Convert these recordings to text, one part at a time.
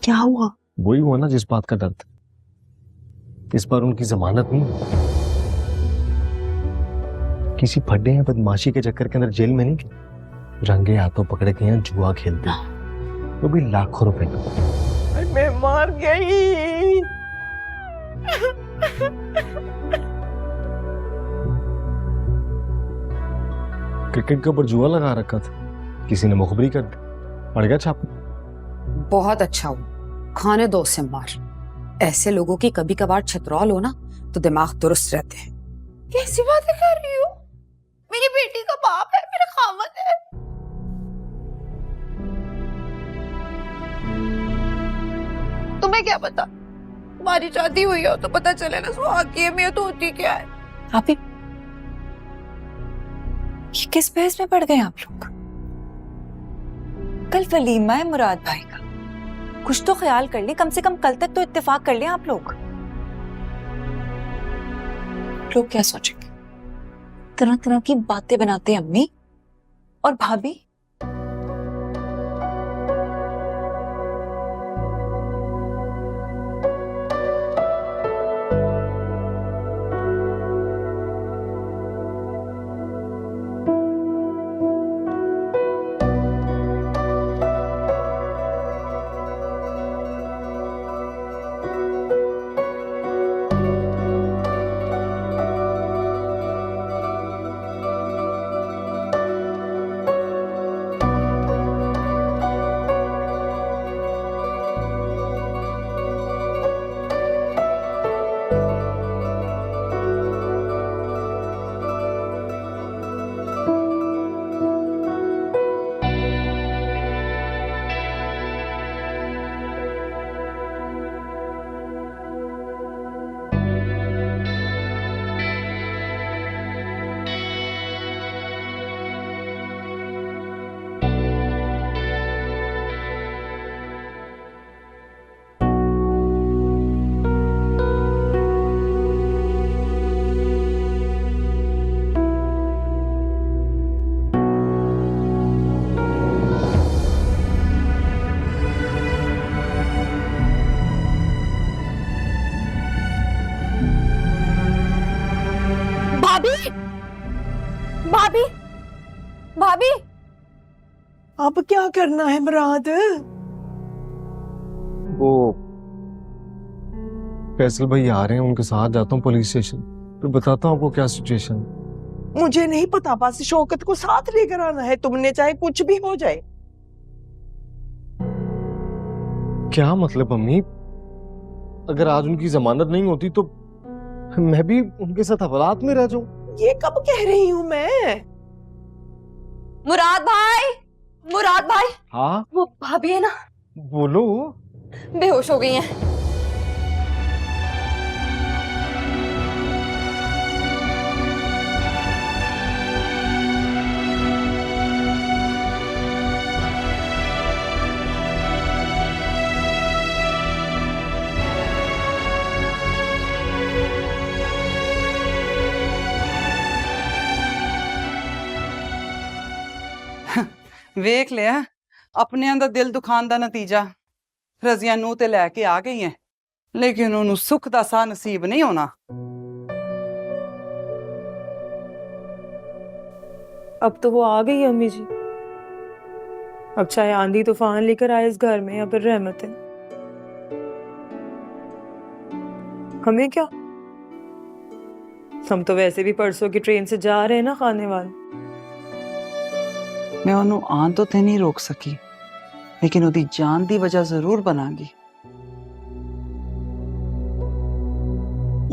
क्या हुआ? वही हुआ ना जिस बात का डर था। इस बार उनकी जमानत नहीं, किसी फड्डे या बदमाशी के चक्कर के अंदर जेल में नहीं, रंगे हाथों पकड़े के यहाँ जुआ खेलते, वो भी लाखों रुपए का। मैं मर गई। क्रिकेट के ऊपर जुआ लगा रखा था, किसी ने मुखबरी कर दी, पड़ गया छापा। बहुत अच्छा हुआ, खाने दो से मार। ऐसे लोगों की कभी कभार छतरौल हो ना तो दिमाग दुरुस्त रहते हैं। कैसी बातें कर रही हो? मेरी बेटी का बाप है, मेरा खामद है। तुम्हें क्या पता? तुम्हारी शादी हुई हो तो पता चले ना सुहाग की अहमियत होती क्या है। आप ही ये किस बहस में पड़ गए आप लोग? कल वलीमा है मुराद भाई का, कुछ तो ख्याल कर ले, कम से कम कल तक तो इत्तेफाक कर ले आप लोग। लोग क्या सोचेंगे? तरह तरह की बातें बनाते हैं अम्मी और भाभी। भाभी, भाभी, भाभी, अब क्या करना है मुराद? वो फैसल भाई आ रहे हैं, उनके साथ जाता हूँ पुलिस स्टेशन, फिर बताता हूँ आपको क्या सिचुएशन। मुझे नहीं पता, बस शौकत को साथ लेकर आना है तुमने, चाहे कुछ भी हो जाए। क्या मतलब अम्मी? अगर आज उनकी जमानत नहीं होती तो मैं भी उनके साथ हवालात में रह जाऊं। ये कब कह रही हूँ मैं? मुराद भाई, मुराद भाई, हाँ वो भाभी है ना, बोलो। बेहोश हो गई हैं। ਵੇਖ ਲਿਆ ਆਪਣਿਆਂ ਦਾ ਦਿਲ ਦੁਖਾਉਣ ਦਾ ਨਤੀਜਾ। ਰਜ਼ੀਆ ਨੂੰ ਤੇ ਲੈ ਕੇ ਆ ਗਈ ਹੈ, ਲੇਕਿਨ ਉਹਨੂੰ ਸੁੱਖ ਦਾ ਸਾਹ ਨਸੀਬ ਨਹੀਂ ਹੋਣਾ। अब तो वो आ गई अम्मी जी। अब चाहे आंधी तूफान लेकर आए इस घर में या फिर रहमतें, हमें क्या? हम तो वैसे भी परसों की ट्रेन से जा रहे हैं ना खाने वाले। मैं ਉਹਨੂੰ ਆਉਣ ਤੋਂ ਤੇ ਨਹੀਂ ਰੋਕ ਸਕੀ, ਲੇਕਿਨ ਉਹਦੀ ਜਾਨ ਦੀ ਵਜ੍ਹਾ ਜ਼ਰੂਰ ਬਣਾਂਗੀ।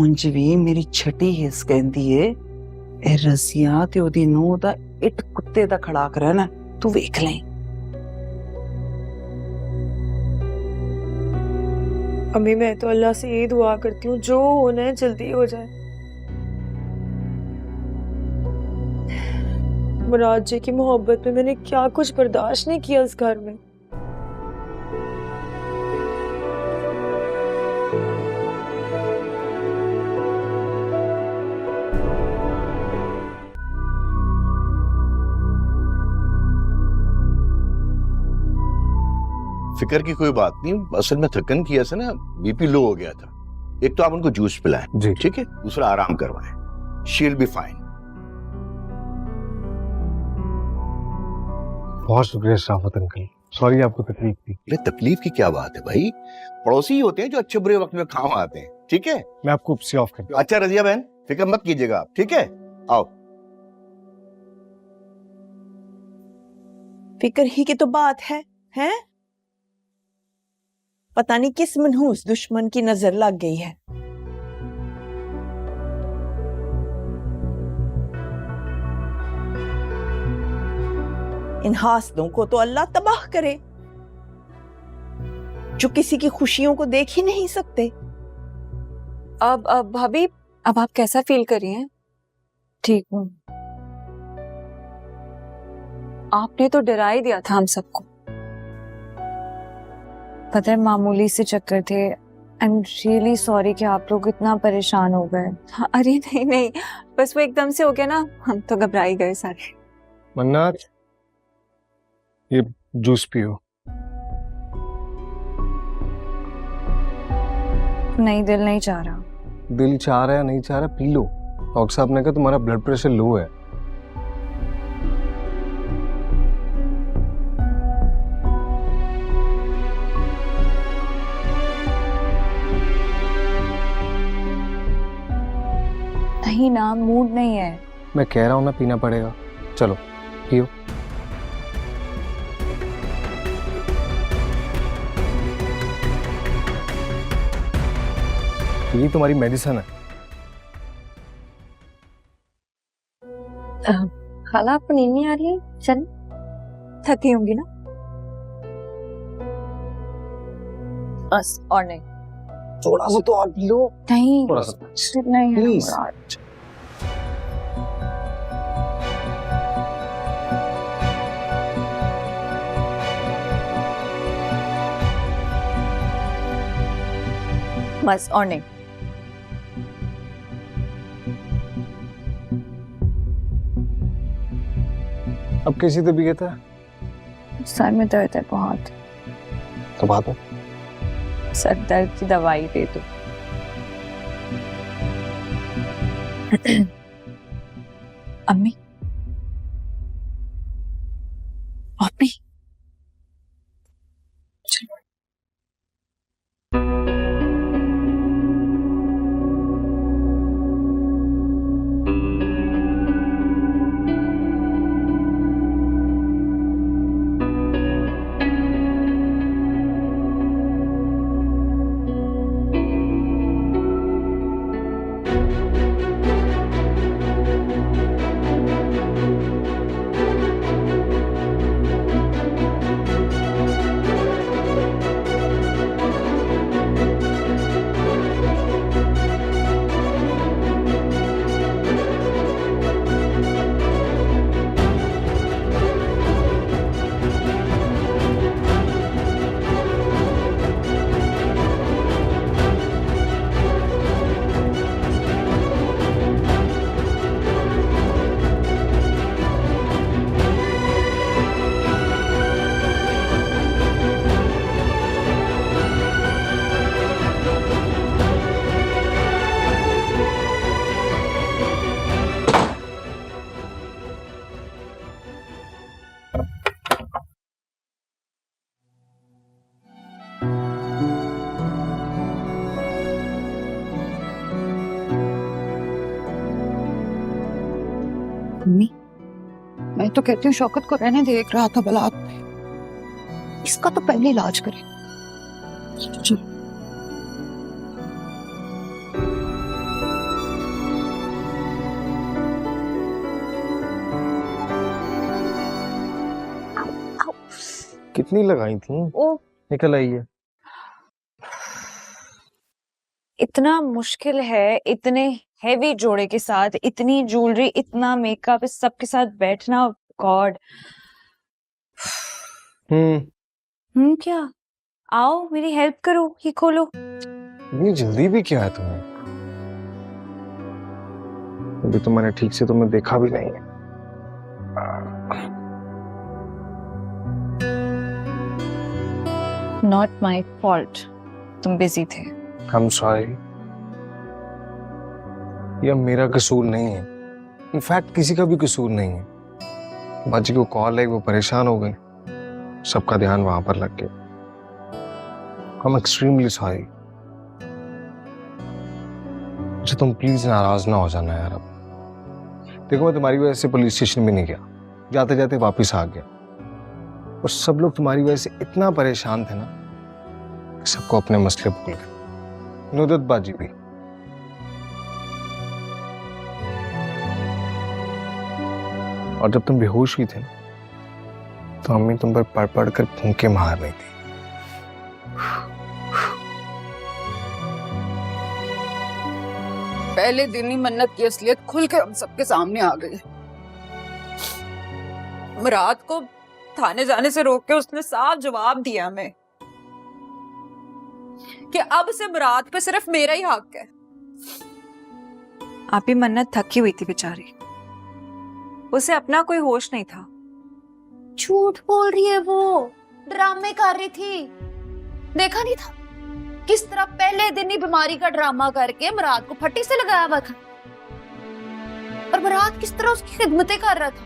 ਉਂਝ ਵੀ ਮੇਰੀ ਛਟੀ ਹਿੱਸ ਕਹਿੰਦੀ ਏ ਇਹ ਰਜ਼ੀਆ ਤੇ ਉਹਦੀ ਨੂੰਹ ਦਾ ਇੱਟ ਕੁੱਤੇ ਦਾ ਖੜਾਕ ਰਹਿਣਾ, ਤੂੰ ਵੇਖ ਲੈ। अम्मी मैं तो अल्लाह से यही दुआ करती हूँ जो होना है जल्दी हो जाए। मुराद जी की मोहब्बत में मैंने क्या कुछ बर्दाश्त नहीं किया इस घर में। फिक्र की कोई बात नहीं, असल में थकन की वजह से ना बीपी लो हो गया था। एक तो आप उनको जूस पिलाएं, जी ठीक है, दूसरा आराम करवाएं, शी विल बी फाइन। बहुत शुक्रिया शराफत अंकल, सॉरी आपको तकलीफ दी। अरे तकलीफ की क्या बात है भाई, पड़ोसी ही होते हैं जो अच्छे बुरे वक्त में काम आते हैं, ठीक है। मैं आपको उपसे ऑफ कर अच्छा रजिया बहन, फिक्र मत कीजिएगा आप, ठीक है, आओ। फिक्र ही की तो बात है, हैं? पता नहीं किस मनहूस दुश्मन की नजर लग गई है। इन हासदों को तो अल्लाह तबाह करे, जो किसी की खुशियों को देख ही नहीं सकते। अब भाभी, अब आप कैसा फील कर रही हैं? ठीक हूँ। आपने तो डरा ही दिया था हम सबको। पता है, मामूली से चक्कर थे। आई एम रियली सॉरी कि आप लोग इतना परेशान हो गए। हाँ, अरे नहीं नहीं, बस वो एकदम से हो गया ना, हम तो घबरा ही गए सारे। मन्नात, ये जूस पियो। नहीं, दिल नहीं चाह रहा। दिल चाह रहा है नहीं चाह रहा, पी लो। डॉक्टर साहब ने कहा तुम्हारा ब्लड प्रेशर लो है। नहीं ना, मूड नहीं है। मैं कह रहा हूं ना, पीना पड़ेगा। चलो पियो। ये तुम्हारी मेडिसिन है। खाला, आपको नींद नहीं आ रही है? चल, थकी होंगी ना। बस, और नहीं। थोड़ा सा तो और पी लो। नहीं, थोड़ा सा नहीं है प्लीज। यार। बस, और नहीं। अब कैसी तबीयत है? सर में दर्द है बहुत। तो बात हो। सर दर्द की दवाई दे दो। अम्मी, अम्मी, चलो। मम्मी, मैं तो कहती हूँ शौकत को रहने दे, एक रात बलात में। इसका तो पहले इलाज करें। चलो। कितनी लगाई थी? ओ, निकल आई है। इतना मुश्किल है इतने हेवी जोड़े के साथ, इतनी ज्वेलरी, इतना मेकअप, इस सब के साथ बैठना। गॉड। क्या? आओ मेरी हेल्प करो, ये खोलो। इतनी जल्दी भी क्या है तुम्हें? अभी तो मैंने ठीक से तुम्हें देखा भी नहीं है। नॉट माई फॉल्ट, तुम बिजी थे। आई एम सॉरी, यह मेरा कसूर नहीं है, इनफैक्ट किसी का भी कसूर नहीं है। बाजी को कॉल है, वो परेशान हो गए, सबका ध्यान वहां पर लग गया। I am extremely sorry. अच्छा तुम प्लीज नाराज ना हो जाना यार। अब देखो मैं तुम्हारी वजह से पुलिस स्टेशन भी नहीं गया, जाते जाते वापस आ गया, और सब लोग तुम्हारी वजह से इतना परेशान थे ना कि सबको अपने मसले भूल गए, नुदत बाजी भी। और जब तुम बेहोश हुई थे ना, तो अम्मी तुम पर पढ़ पढ़ कर फूंके मार रही थी। पहले दिन ही मन्नत की असलियत खुलकर हम सबके सामने आ गई। रात को थाने जाने से रोक के उसने साफ जवाब दिया हमें कि अब से मुराद पे सिर्फ मेरा ही हक है। आप ही मन्नत थकी हुई थी बेचारी, उसे अपना कोई होश नहीं था। झूठ बोल रही है वो, ड्रामे कर रही थी। देखा नहीं था किस तरह पहले दिन ही बीमारी का ड्रामा करके मुराद को फट्टी से लगाया हुआ था, और मुराद किस तरह उसकी खिदमतें कर रहा था।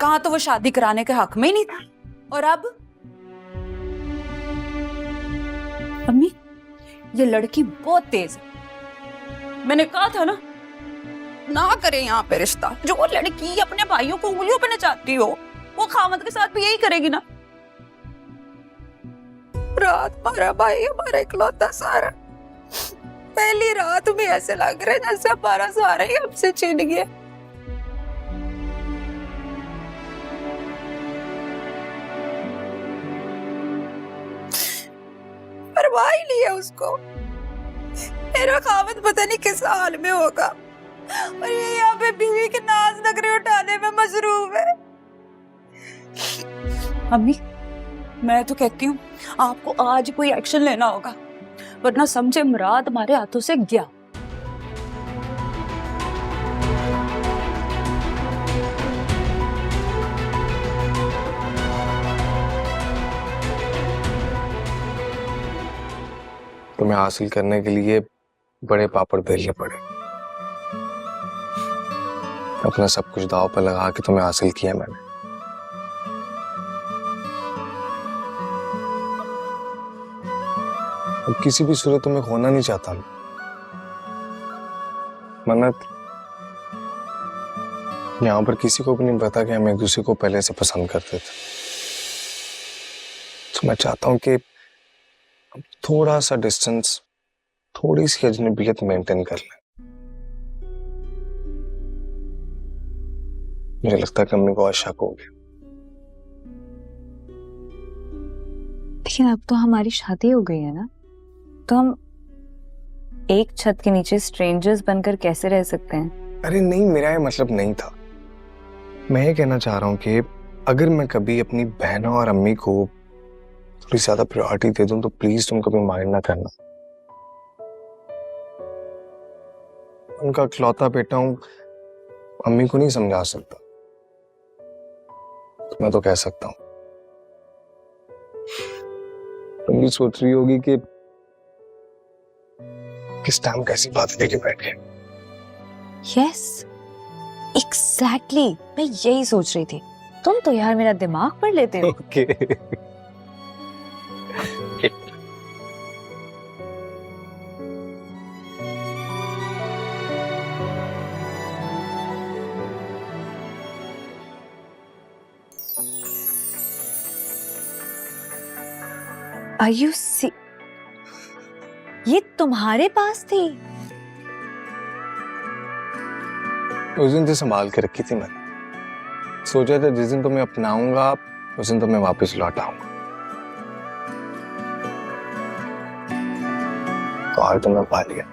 कहा तो वो शादी कराने के हक में ही नहीं था, और अब अम्मी ये लड़की बहुत तेज है। मैंने कहा था ना करे यहाँ पे रिश्ता। जो लड़की अपने भाइयों को उंगलियों पे नचाती हो, वो खामद के साथ भी यही करेगी ना। रात हमारा भाई हमारा इकलौता सारा, पहली रात में ऐसे लग रहा है जैसे हमारा सारा ही हमसे छिन गया। परवाह ही नहीं है उसको। मेरा खामद पता नहीं किस हाल में होगा, और ये यहाँ पे बीवी के नाज नखरे उठाने में मसरूफ है। अम्मी मैं तो कहती हूँ आपको आज कोई एक्शन लेना होगा, वरना समझे मुराद हमारे हाथों से गया। तुम्हें हासिल करने के लिए बड़े पापड़ बेलने पड़े। अपना सब कुछ दांव पर लगा के तुम्हें हासिल किया मैंने। अब किसी भी सूरत तुम्हें खोना नहीं चाहता मैं। मन्नत, यहाँ पर किसी को भी नहीं पता कि हम एक दूसरे को पहले से पसंद करते थे। तो मैं चाहता हूँ कि हम थोड़ा सा डिस्टेंस, थोड़ी सी अजनबियत मेंटेन कर लें। मुझे लगता है कि अम्मी को आज शक हो गया। लेकिन अब तो हमारी शादी हो गई है ना, तो हम एक छत के नीचे स्ट्रेंजर्स बनकर कैसे रह सकते हैं? अरे नहीं, मेरा ये मतलब नहीं था। मैं ये कहना चाह रहा हूँ कि अगर मैं कभी अपनी बहनों और अम्मी को थोड़ी ज्यादा प्रायोरिटी दे दूं तो प्लीज तुम कभी माइंड ना करना। उनका इकलौता बेटा हूं, अम्मी को नहीं समझा सकता, तो मैं तो कह सकता हूं। तुम भी सोच रही होगी कि किस टाइम कैसी बात लेके बैठ गए। यस एग्जैक्टली, मैं यही सोच रही थी। तुम तो यार मेरा दिमाग पढ़ लेते हो। ओके Are you ये तुम्हारे पास थी? उस दिन से संभाल के रखी थी मैंने। सोचा था जिस दिन तुम्हें अपनाऊंगा उस दिन तुम्हें वापस लौट आऊंगा। तो आज तुमने पा लिया।